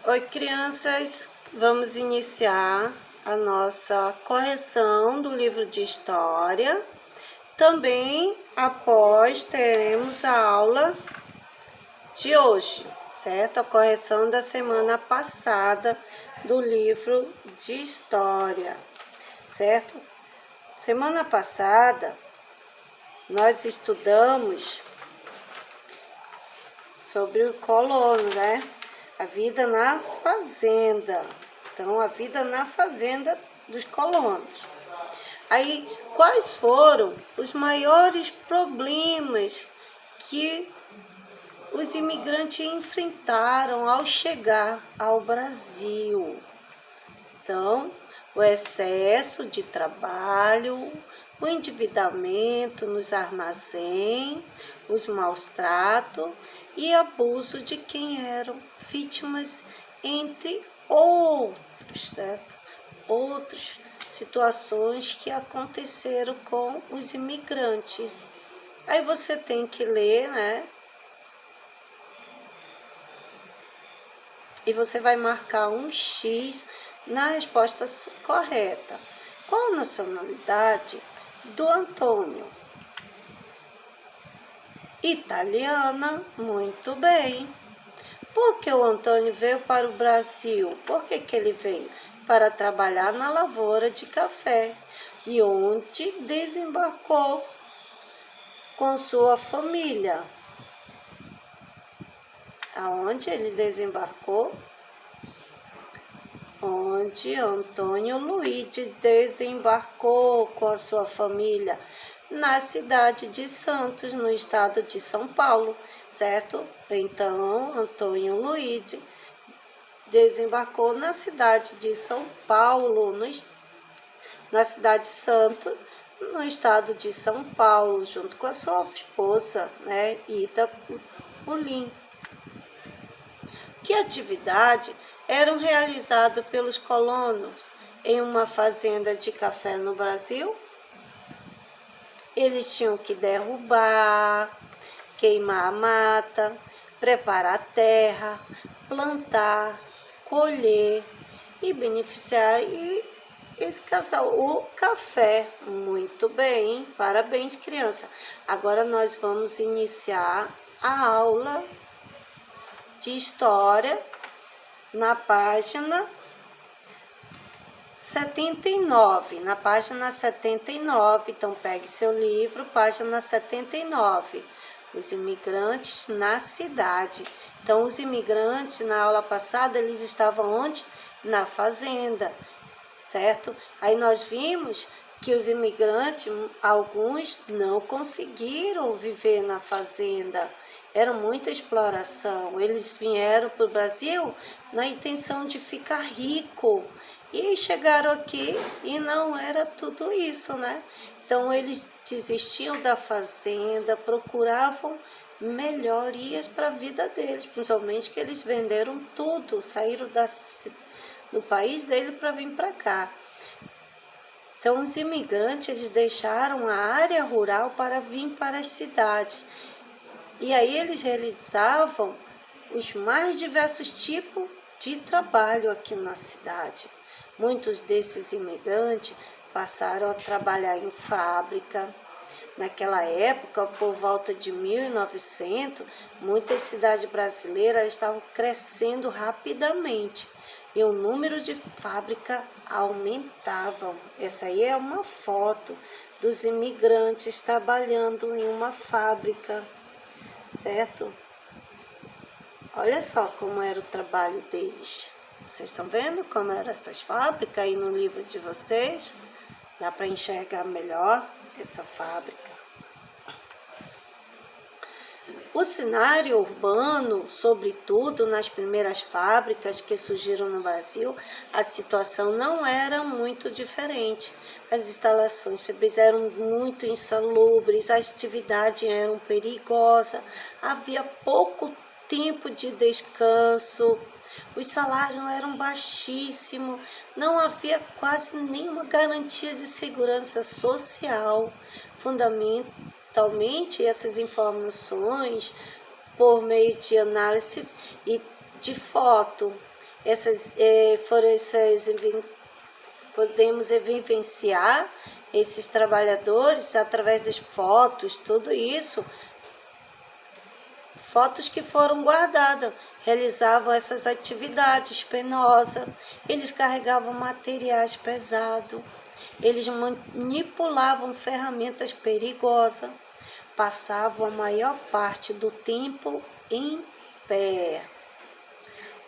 Oi, crianças! Vamos iniciar a nossa correção do livro de história. Também, após, teremos a aula de hoje, certo? A correção da semana passada do livro de história, certo? Semana passada, nós estudamos sobre o colono, né? A vida na fazenda. Então, a vida na fazenda dos colonos. Aí, quais foram os maiores problemas que os imigrantes enfrentaram ao chegar ao Brasil? Então, o excesso de trabalho, o endividamento nos armazéns, os maus tratos e abuso de quem eram vítimas, entre outros, certo? Outras situações que aconteceram com os imigrantes. Aí você tem que ler, né? E você vai marcar um X na resposta correta. Qual a nacionalidade do Antônio? Italiana, muito bem. Por que o Antônio veio para o Brasil? Por que ele veio? Para trabalhar na lavoura de café. E onde desembarcou com sua família? Aonde ele desembarcou? Onde Antônio Luigi desembarcou com a sua família? Na cidade de Santos, no estado de São Paulo, certo? Então, Antônio Luigi desembarcou na cidade de São Paulo, na cidade de Santos, no estado de São Paulo, junto com a sua esposa, né, Ida Pulim. Que atividade eram realizadas pelos colonos em uma fazenda de café no Brasil? Eles tinham que derrubar, queimar a mata, preparar a terra, plantar, colher e beneficiar esse casal, o café. Muito bem, parabéns, criança. Agora nós vamos iniciar a aula de história na página 79. Na página 79, então pegue seu livro, página 79. Os imigrantes na cidade. Então, os imigrantes, na aula passada, eles estavam onde? Na fazenda, certo? Aí nós vimos que os imigrantes, alguns não conseguiram viver na fazenda. Era muita exploração. Eles vieram para o Brasil na intenção de ficar rico. E chegaram aqui e não era tudo isso, né? Então, eles desistiam da fazenda, procuravam melhorias para a vida deles, principalmente que eles venderam tudo, saíram do país dele para vir para cá. Então, os imigrantes, eles deixaram a área rural para vir para as cidades. E aí eles realizavam os mais diversos tipos de trabalho aqui na cidade. Muitos desses imigrantes passaram a trabalhar em fábrica. Naquela época, por volta de 1900, muitas cidades brasileiras estavam crescendo rapidamente e o número de fábricas aumentava. Essa aí é uma foto dos imigrantes trabalhando em uma fábrica, certo? Olha só como era o trabalho deles. Vocês estão vendo como eram essas fábricas aí no livro de vocês? Dá para enxergar melhor essa fábrica. O cenário urbano, sobretudo nas primeiras fábricas que surgiram no Brasil, a situação não era muito diferente. As instalações febris eram muito insalubres, a atividade era perigosa, havia pouco tempo de descanso, os salários eram baixíssimos, não havia quase nenhuma garantia de segurança social. Fundamentalmente, essas informações, por meio de análise e de foto, Podemos vivenciar esses trabalhadores através das fotos, tudo isso, fotos que foram guardadas, realizavam essas atividades penosas, eles carregavam materiais pesados, eles manipulavam ferramentas perigosas, passavam a maior parte do tempo em pé.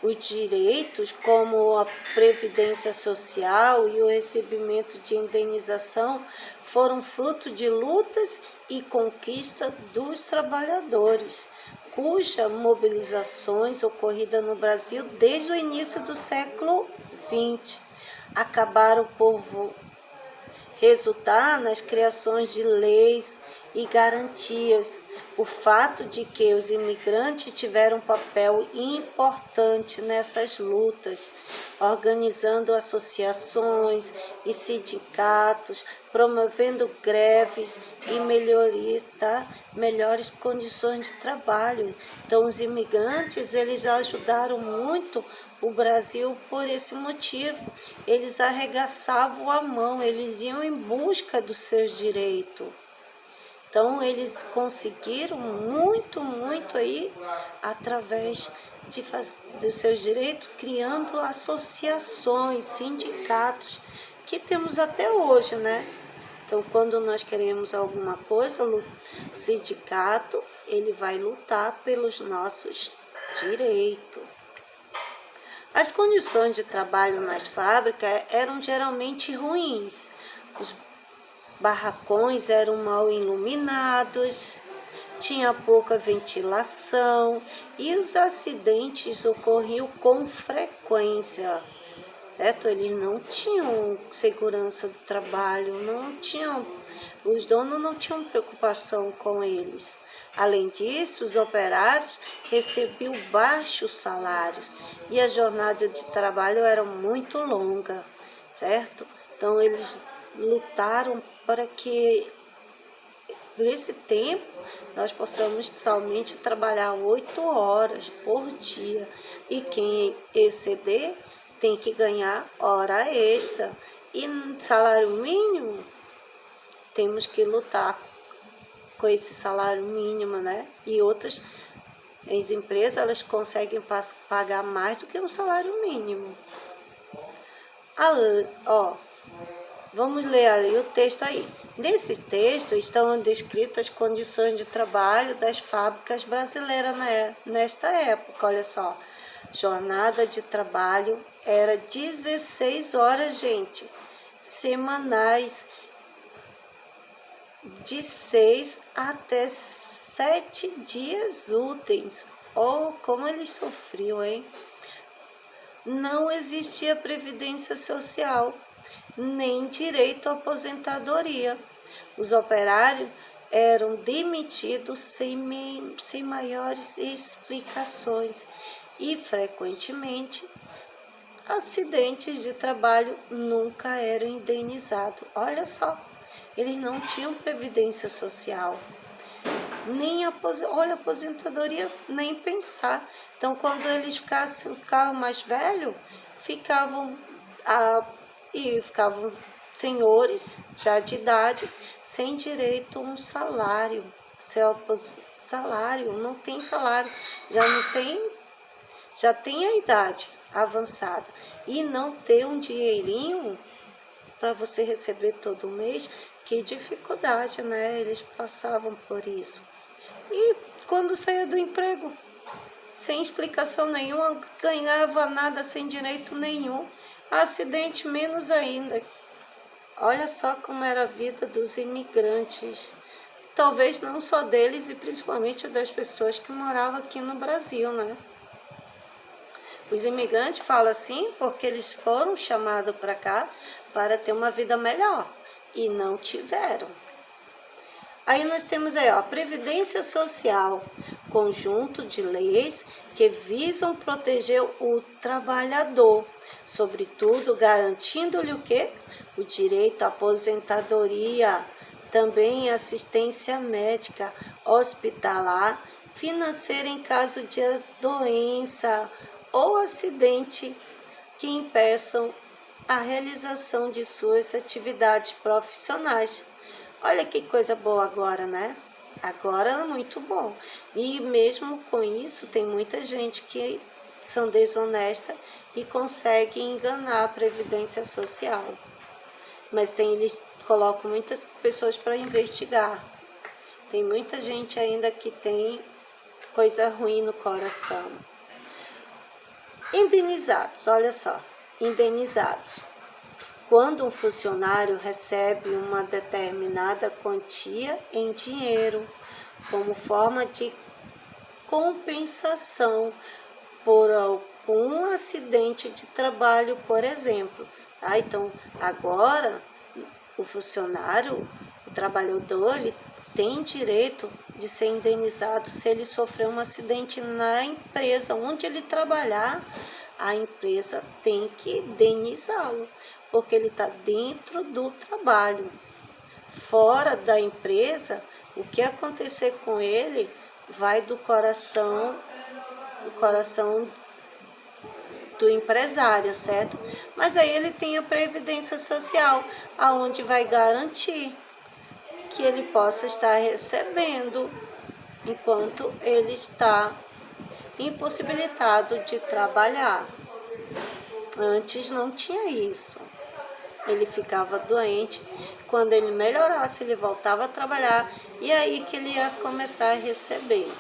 Os direitos, como a previdência social e o recebimento de indenização, foram fruto de lutas e conquista dos trabalhadores, cujas mobilizações ocorridas no Brasil desde o início do século XX acabaram por resultar nas criações de leis e garantias. O fato de que os imigrantes tiveram um papel importante nessas lutas, organizando associações e sindicatos, promovendo greves e melhores condições de trabalho. Então, os imigrantes, eles ajudaram muito o Brasil por esse motivo. Eles arregaçavam a mão, eles iam em busca dos seus direitos. Então, eles conseguiram muito aí, através dos seus direitos, criando associações, sindicatos, que temos até hoje, né? Então, quando nós queremos alguma coisa, o sindicato, ele vai lutar pelos nossos direitos. As condições de trabalho nas fábricas eram geralmente ruins. Os barracões eram mal iluminados, tinha pouca ventilação e os acidentes ocorriam com frequência, certo? Eles não tinham segurança do trabalho, os donos não tinham preocupação com eles. Além disso, os operários recebiam baixos salários e a jornada de trabalho era muito longa, certo? Então, eles lutaram para que, por esse tempo, nós possamos somente trabalhar 8 horas por dia. E quem exceder tem que ganhar hora extra. E salário mínimo, temos que lutar com esse salário mínimo, né? E outras as empresas, elas conseguem pagar mais do que um salário mínimo. Vamos ler ali o texto aí. Nesse texto estão descritas as condições de trabalho das fábricas brasileiras nesta época. Olha só, jornada de trabalho era 16 horas, gente, semanais, de 6 até 7 dias úteis. Como eles sofriam, hein? Não existia previdência social, nem direito à aposentadoria. Os operários eram demitidos sem maiores explicações e, frequentemente, acidentes de trabalho nunca eram indenizados. Olha só, eles não tinham previdência social, nem aposentadoria, nem pensar. Então, quando eles ficavam mais velhos, ficavam senhores já de idade, sem direito a um salário. Não tem salário, já tem a idade avançada. E não ter um dinheirinho para você receber todo mês, que dificuldade, né? Eles passavam por isso. E quando saía do emprego, sem explicação nenhuma, ganhava nada, sem direito nenhum. Acidente menos ainda. Olha só como era a vida dos imigrantes. Talvez não só deles, e principalmente das pessoas que moravam aqui no Brasil, né? Os imigrantes falam assim porque eles foram chamados para cá para ter uma vida melhor e não tiveram. Aí nós temos aí, a Previdência Social, conjunto de leis que visam proteger o trabalhador, sobretudo garantindo-lhe o quê? O direito à aposentadoria, também assistência médica, hospitalar, financeira em caso de doença ou acidente que impeçam a realização de suas atividades profissionais. Olha que coisa boa agora, né? Agora é muito bom. E mesmo com isso, tem muita gente que são desonestas e consegue enganar a Previdência Social. Mas eles colocam muitas pessoas para investigar. Tem muita gente ainda que tem coisa ruim no coração. Indenizados, olha só, indenizados. Quando um funcionário recebe uma determinada quantia em dinheiro, como forma de compensação por algum acidente de trabalho, por exemplo. Então, agora, o funcionário, o trabalhador, ele tem direito de ser indenizado se ele sofreu um acidente na empresa onde ele trabalhar. A empresa tem que indenizá-lo, porque ele está dentro do trabalho. Fora da empresa, o que acontecer com ele vai do coração do empresário, certo? Mas aí ele tem a Previdência Social, aonde vai garantir que ele possa estar recebendo enquanto ele está impossibilitado de trabalhar. Antes não tinha isso. Ele ficava doente, quando ele melhorasse, ele voltava a trabalhar e aí que ele ia começar a receber.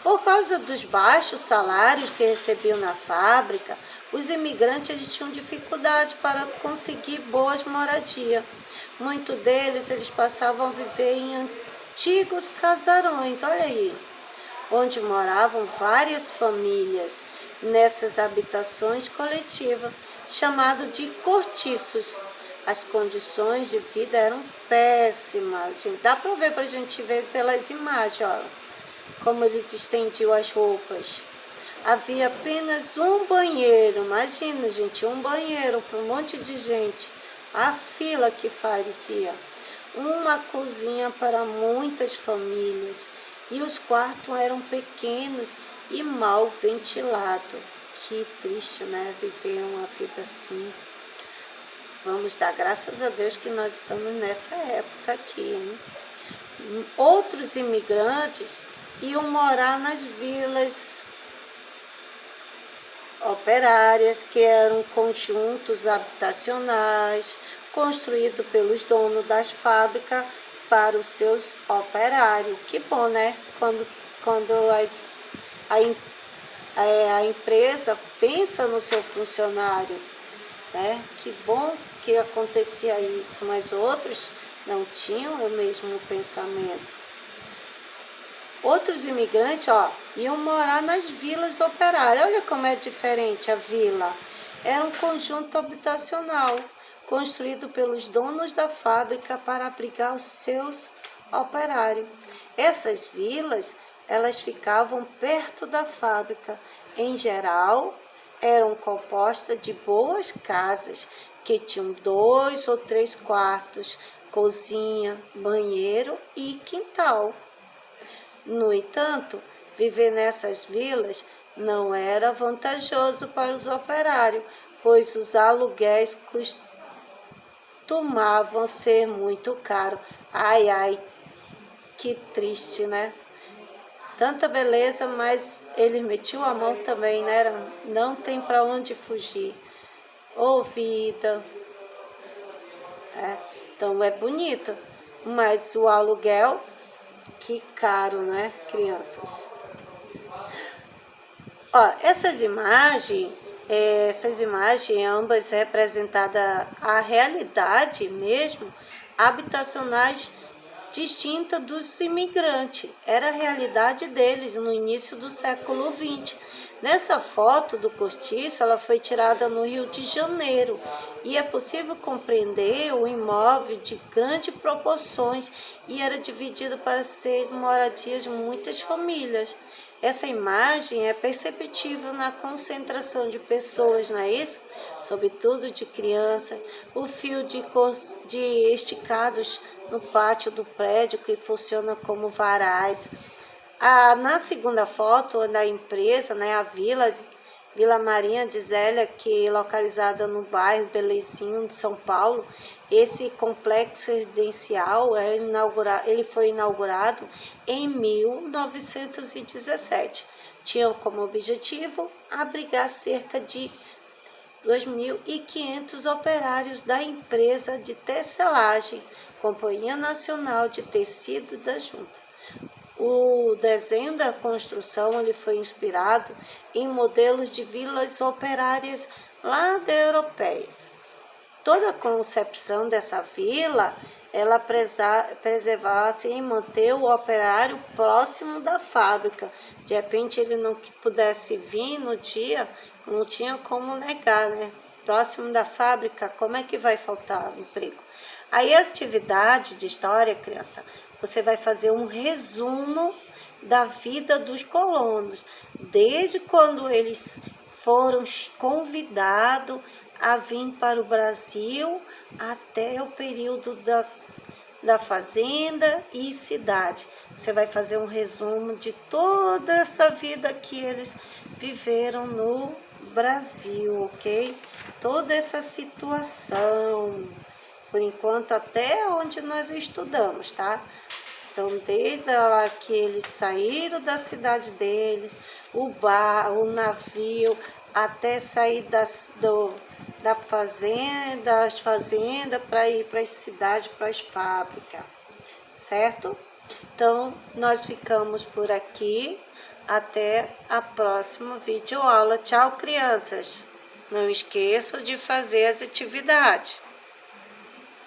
Por causa dos baixos salários que recebiam na fábrica, os imigrantes eles tinham dificuldade para conseguir boas moradias. Muitos deles eles passavam a viver em antigos casarões, olha aí, onde moravam várias famílias nessas habitações coletivas, chamado de cortiços. As condições de vida eram péssimas. Dá para ver, para a gente ver pelas imagens, ó, como eles estendiam as roupas. Havia apenas um banheiro, imagina, gente, um banheiro para um monte de gente. A fila que fazia. Uma cozinha para muitas famílias. E os quartos eram pequenos e mal ventilados. Que triste, né? Viver uma vida assim. Vamos dar graças a Deus que nós estamos nessa época aqui, hein? Outros imigrantes iam morar nas vilas operárias, que eram conjuntos habitacionais construídos pelos donos das fábricas para os seus operários. Que bom, né? Quando a empresa pensa no seu funcionário, né? Que bom que acontecia isso, mas outros não tinham o mesmo pensamento. Outros imigrantes, iam morar nas vilas operárias. Olha como é diferente a vila. Era um conjunto habitacional construído pelos donos da fábrica para abrigar os seus operários. Essas vilas, elas ficavam perto da fábrica. Em geral, eram compostas de boas casas que tinham 2 ou 3 quartos, cozinha, banheiro e quintal. No entanto, viver nessas vilas não era vantajoso para os operários, pois os aluguéis costumavam ser muito caros. Ai, ai, que triste, né? Tanta beleza, mas eles metiam a mão também, né? Não tem para onde fugir. Ô vida! Então é bonito, mas o aluguel, que caro, né, crianças? Essas imagens ambas representadas a realidade mesmo, habitacionais distinta dos imigrantes. Era a realidade deles no início do século XX. Nessa foto do cortiço, ela foi tirada no Rio de Janeiro e é possível compreender o imóvel de grandes proporções e era dividido para ser moradias de muitas famílias. Essa imagem é perceptível na concentração de pessoas, não é isso? Sobretudo de crianças, o fio de esticados no pátio do prédio que funciona como varais. Na segunda foto, da empresa, né, a vila, Vila Maria de Zélia, que é localizada no bairro Belezinho de São Paulo. Esse complexo residencial ele foi inaugurado em 1917. Tinha como objetivo abrigar cerca de 2.500 operários da empresa de tecelagem, Companhia Nacional de Tecido da Junta. O desenho da construção ele foi inspirado em modelos de vilas operárias lá da europeias. Toda a concepção dessa vila, ela preservava-se em manter o operário próximo da fábrica. De repente ele não pudesse vir no dia, não tinha como negar, né? Próximo da fábrica, como é que vai faltar emprego? Aí a atividade de história, criança, você vai fazer um resumo da vida dos colonos, desde quando eles foram convidados a vir para o Brasil até o período da fazenda e cidade. Você vai fazer um resumo de toda essa vida que eles viveram no Brasil, ok? Toda essa situação, por enquanto até onde nós estudamos, tá? Então, desde lá que eles saíram da cidade deles, o navio, até sair das fazendas para ir para as cidades, para as fábricas, certo? Então, nós ficamos por aqui. Até a próxima videoaula. Tchau, crianças! Não esqueçam de fazer as atividades.